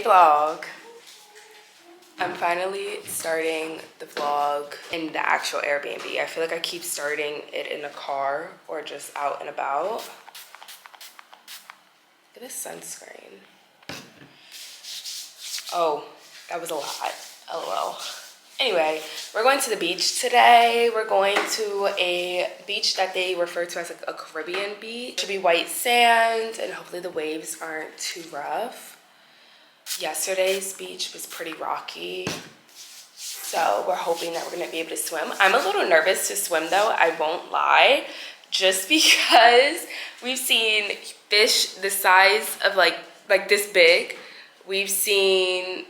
vlog. I'm finally starting the vlog in the actual Airbnb. I feel like I keep starting it in the car or just out and about. Look at this sunscreen. Oh, that was a lot. LOL. Anyway, we're going to the beach today. We're going to a beach that they refer to as a Caribbean beach. It should be white sand and hopefully the waves aren't too rough. Yesterday's beach was pretty rocky, so we're hoping that we're gonna be able to swim. I'm a little nervous to swim though, I won't lie, just because we've seen fish the size of like this big. We've seen,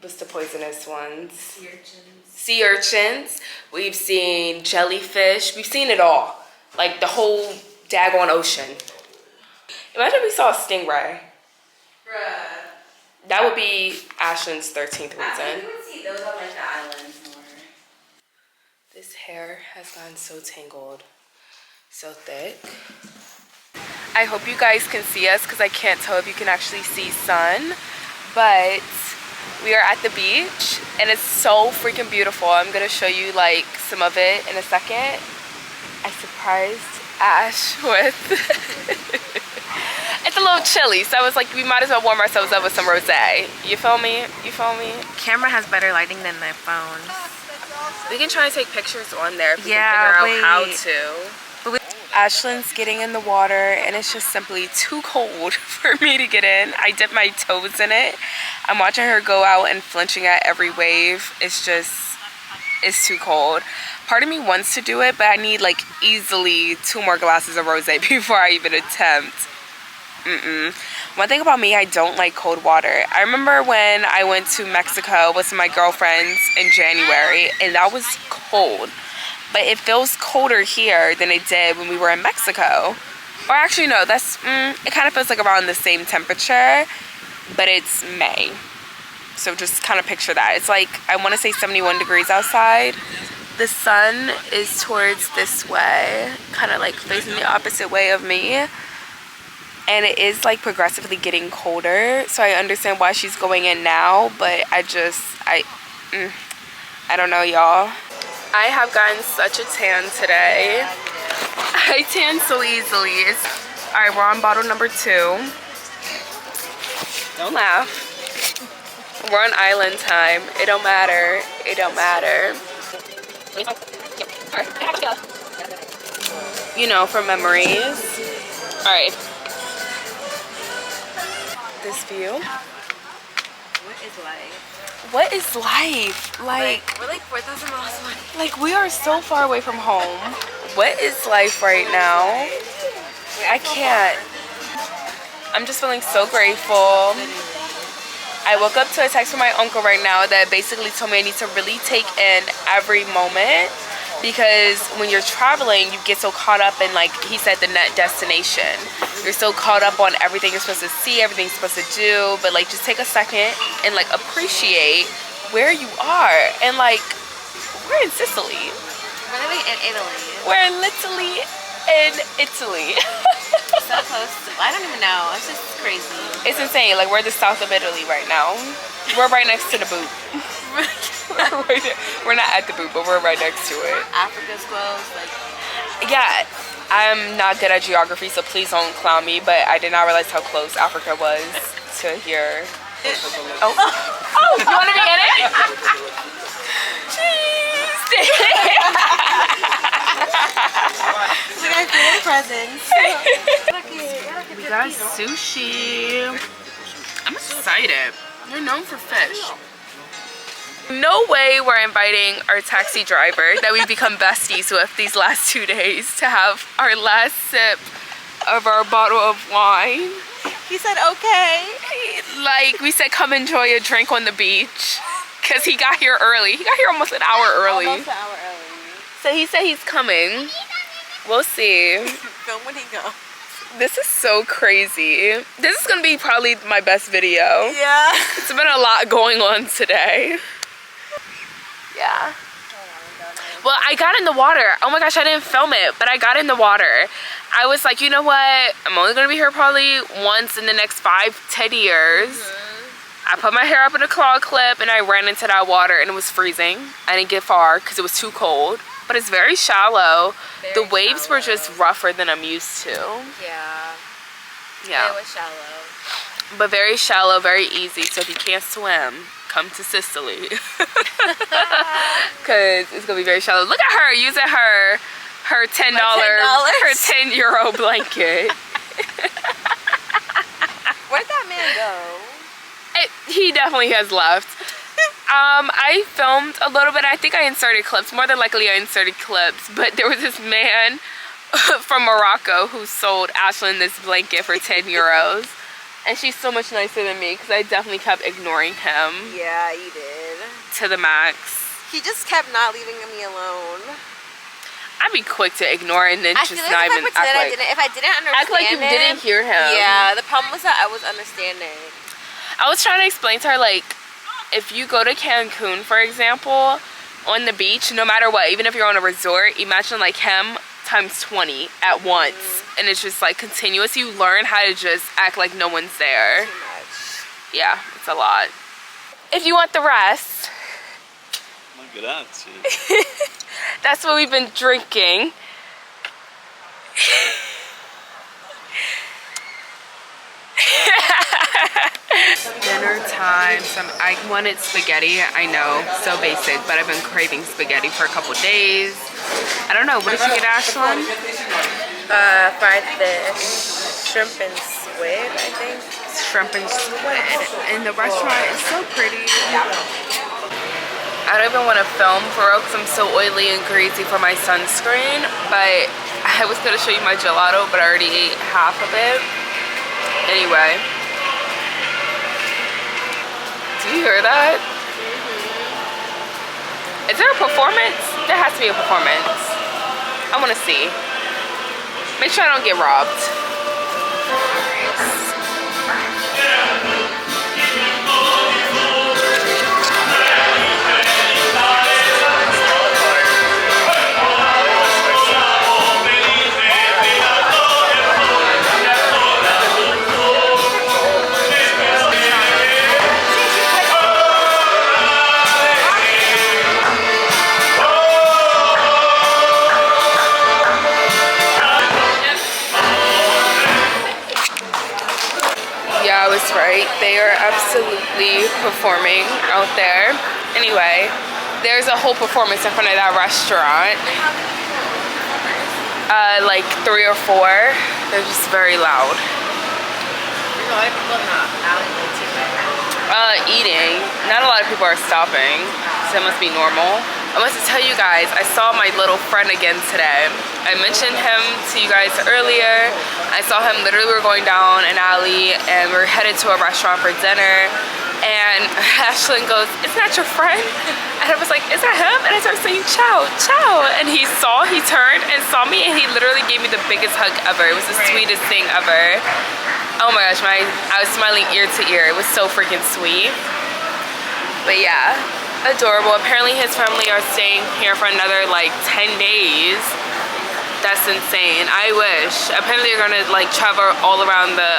what's the poisonous ones? Sea urchins. Sea urchins. We've seen jellyfish. We've seen it all. Like the whole daggone ocean. Imagine if we saw a stingray. Bruh. That would be Ashlyn's 13th reason. You would see those on like the islands more. This hair has gotten so tangled, so thick. I hope you guys can see us because I can't tell if you can actually see sun, but we are at the beach and it's so freaking beautiful. I'm gonna show you like some of it in a second. I surprised Ash with it's a little chilly, so I was like, we might as well warm ourselves up with some rosé. You feel me? You feel me? Camera has better lighting than my phone. We can try and take pictures on there if we can figure out how to. Ashlyn's getting in the water and it's just simply too cold for me to get in. I dip my toes in it. I'm watching her go out and flinching at every wave. It's too cold. Part of me wants to do it, but I need like easily 2 more glasses of rosé before I even attempt. One thing about me, I don't like cold water. I remember when I went to Mexico with some of my girlfriends in January and that was cold. But it feels colder here than it did when we were in Mexico. Or actually no, it kind of feels like around the same temperature, but it's May. So just kind of picture that. It's like, I want to say 71 degrees outside. The sun is towards this way, kind of like facing the opposite way of me. And it is like progressively getting colder, so I understand why she's going in now, but I don't know, y'all. I have gotten such a tan today. I tan so easily. All right, we're on bottle number 2. Don't laugh. We're on island time. It don't matter. It don't matter. You know, for memories. All right. This view. What is life? What is life? Like we're like 4,000 miles away. Like we are so far away from home. What is life right now? I can't. I'm just feeling so grateful. I woke up to a text from my uncle right now that basically told me I need to really take in every moment, because when you're traveling, you get so caught up in, like he said, the net destination. You're so caught up on everything you're supposed to see, everything you're supposed to do, but like just take a second and like appreciate where you are. And like, we're in Sicily. We're living in Italy. We're literally in Italy. So close to, I don't even know, it's just crazy. It's insane. Like, we're the south of Italy right now. We're right next to the boot. We're not at the boot, but we're right next to it. Africa's close, like. Yeah, I'm not good at geography, so please don't clown me, but I did not realize how close Africa was to here. Oh, you want to be in it? Jeez. Look at the presents. We got sushi. I'm excited. They're known for fish. No way we're inviting our taxi driver that we've become besties with these last 2 days to have our last sip of our bottle of wine. He said okay. Like, we said come enjoy a drink on the beach, because he got here early. He got here almost an hour early. Almost an hour early. So he said he's coming. We'll see. Film when he goes. This is so crazy. This is gonna be probably my best video. Yeah. It's been a lot going on today. Yeah. Well, I got in the water. Oh my gosh, I didn't film it, but I got in the water. I was like, you know what? I'm only gonna be here probably once in the next 5-10 years. I put my hair up in a claw clip and I ran into that water and it was freezing. I didn't get far because it was too cold. But it's very shallow. The waves were just rougher than I'm used to. Yeah. Yeah. It was shallow. But very shallow, very easy. So if you can't swim, come to Sicily. Because it's going to be very shallow. Look at her using her $10, her 10-euro blanket. Where'd that man go? He definitely has left. I filmed a little bit. I think I inserted clips. More than likely I inserted clips. But there was this man from Morocco who sold Ashlyn this blanket for 10 euros. And she's so much nicer than me because I definitely kept ignoring him. Yeah, you did. To the max. He just kept not leaving me alone. I'd be quick to ignore and then just not even act like... If I didn't understand act like you didn't hear him. Yeah, the problem was that I was understanding. I was trying to explain to her, like, if you go to Cancun, for example, on the beach, no matter what, even if you're on a resort, imagine like him times 20 at once. And it's just like continuous. You learn how to just act like no one's there. Too much. Yeah, it's a lot. If you want the rest, that's what we've been drinking. Dinner time. I wanted spaghetti. I know, so basic, but I've been craving spaghetti for a couple days. I don't know. What did you get, Ashlyn? Fried fish, shrimp and squid, I think. Shrimp and squid. And the restaurant is so pretty. I don't even want to film for real because I'm so oily and greasy for my sunscreen. But I was going to show you my gelato, but I already ate half of it. Anyway. Do you hear that? Is there a performance? There has to be a performance. I want to see. Make sure I don't get robbed. Yeah, I was right. They are absolutely performing out there. Anyway, there's a whole performance in front of that restaurant. Like 3 or 4. They're just very loud. There's a lot of people in the alleyway too. Eating. Not a lot of people are stopping, so it must be normal. I must tell you guys, I saw my little friend again today. I mentioned him to you guys earlier. I saw him literally, we were going down an alley and we were headed to a restaurant for dinner. And Ashlyn goes, "Isn't that your friend?" And I was like, "Is that him?" And I started saying, "Ciao, ciao." And he turned and saw me and he literally gave me the biggest hug ever. It was the sweetest thing ever. Oh my gosh, I was smiling ear to ear. It was so freaking sweet. But yeah, adorable. Apparently his family are staying here for another like 10 days. That's insane. I wish. Apparently they're gonna like travel all around the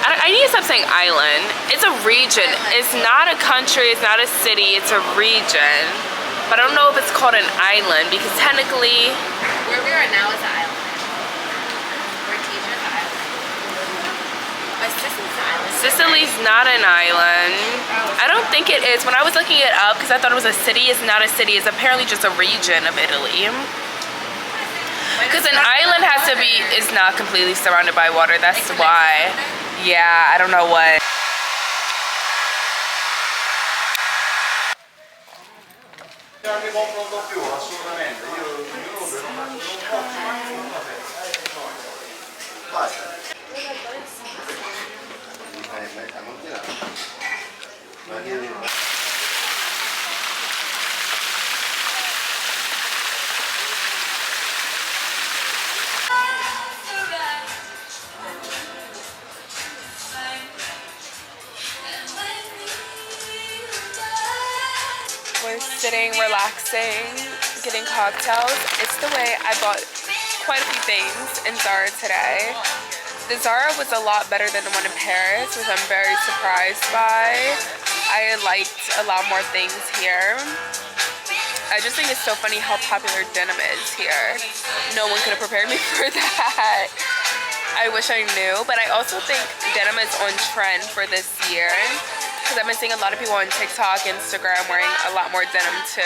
I need to stop saying island. It's a region. It's not a country, it's not a city, it's a region. But I don't know if it's called an island because technically Where we are now is an island. Rhodesia is an island. Sicily's an island. Sicily's not an island. I don't think it is. When I was looking it up, because I thought it was a city, it's not a city. It's apparently just a region of Italy. Because an island has to be, is not completely surrounded by water. That's why. Yeah, I don't know what. We're sitting, relaxing, getting cocktails. It's the way I bought quite a few things in Zara today. The Zara was a lot better than the one in Paris, which I'm very surprised by. I liked a lot more things here. I just think it's so funny how popular denim is here. No one could have prepared me for that. I wish I knew, but I also think denim is on trend for this year because I've been seeing a lot of people on TikTok, Instagram wearing a lot more denim too.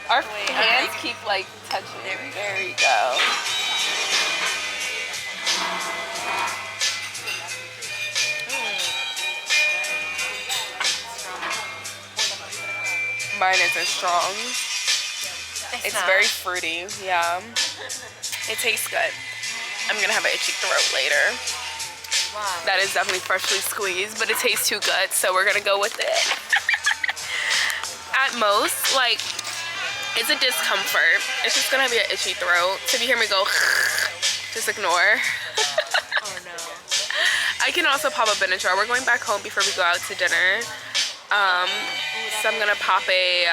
Our hands keep like touching. There we go. Mine isn't strong. It's very fruity, yeah. It tastes good. I'm gonna have an itchy throat later. Wow. That is definitely freshly squeezed, but it tastes too good, so we're gonna go with it. At most, like, it's a discomfort. It's just gonna be an itchy throat. So if you hear me go, just ignore. Oh no. I can also pop a Benadryl. We're going back home before we go out to dinner. So I'm gonna pop a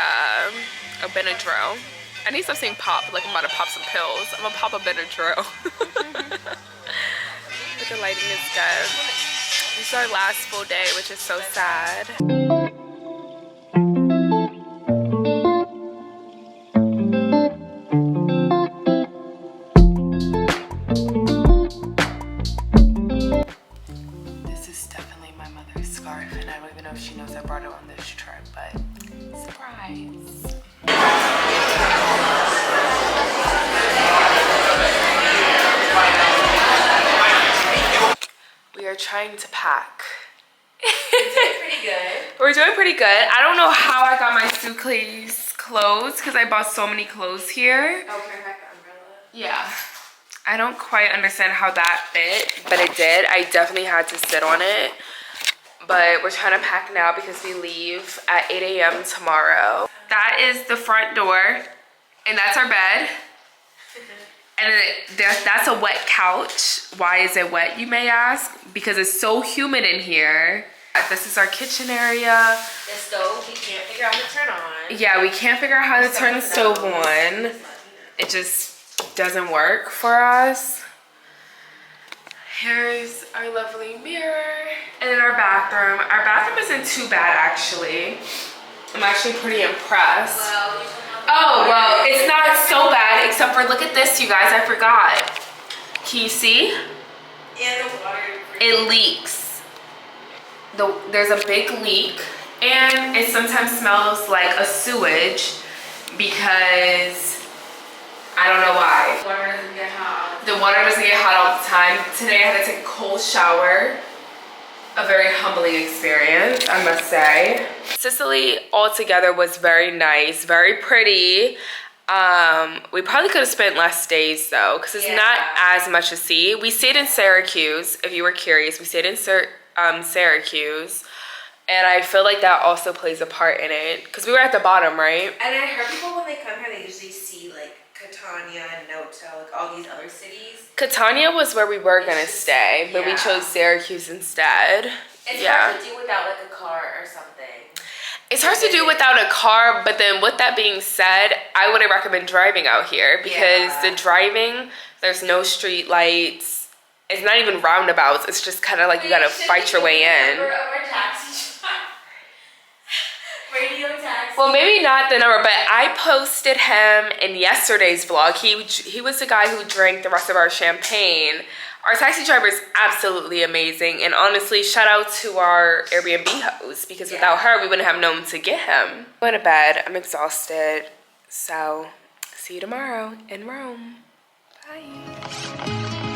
Benadryl. I need to stop saying pop, like I'm about to pop some pills. I'm gonna pop a Benadryl. But the lighting is good. This is our last full day, which is so sad. This is definitely my mother's scarf, and I don't even know if she knows I brought it on this trip, but surprise. We are trying to pack. We're doing pretty good. We're doing pretty good. I don't know how I got my suitcase closed because I bought so many clothes here. Oh, can I pack the umbrella? Yeah. I don't quite understand how that fit, but it did. I definitely had to sit on it. But we're trying to pack now because we leave at 8 a.m. tomorrow. That is the front door, and that's our bed. And that's a wet couch. Why is it wet, you may ask? Because it's so humid in here. This is our kitchen area. The stove, we can't figure out how to turn on. Yeah, we can't figure out how to turn the stove on. It just doesn't work for us. Here's our lovely mirror. And then our bathroom. Our bathroom isn't too bad, actually. I'm actually pretty impressed. Oh, well, it's not so bad, except for, look at this, you guys, I forgot. Can you see? Yeah, the water. It leaks. There's a big leak, and it sometimes smells like a sewage because I don't know why. The water doesn't get hot. The water doesn't get hot all the time. Today I had to take a cold shower. A very humbling experience, I must say. Sicily altogether was very nice, very pretty. We probably could have spent less days though, because it's not as much to see. We stayed in Syracuse, if you were curious. We stayed in Syracuse, and I feel like that also plays a part in it, because we were at the bottom, right? And I heard people when they come here, they usually see like Catania, Noto, like all these other cities. Catania was where we were gonna stay, but we chose Syracuse instead. It's hard to do without like a car or something. It's hard to do without a car, but then with that being said, I wouldn't recommend driving out here because the driving, there's no street lights. It's not even roundabouts. It's just kind of like you gotta fight your way in. Radio taxi. Well, maybe not the number, but I posted him in yesterday's vlog. He was the guy who drank the rest of our champagne. Our taxi driver is absolutely amazing, and honestly, shout out to our Airbnb host because without her, we wouldn't have known to get him. I'm going to bed. I'm exhausted, so see you tomorrow in Rome. Bye.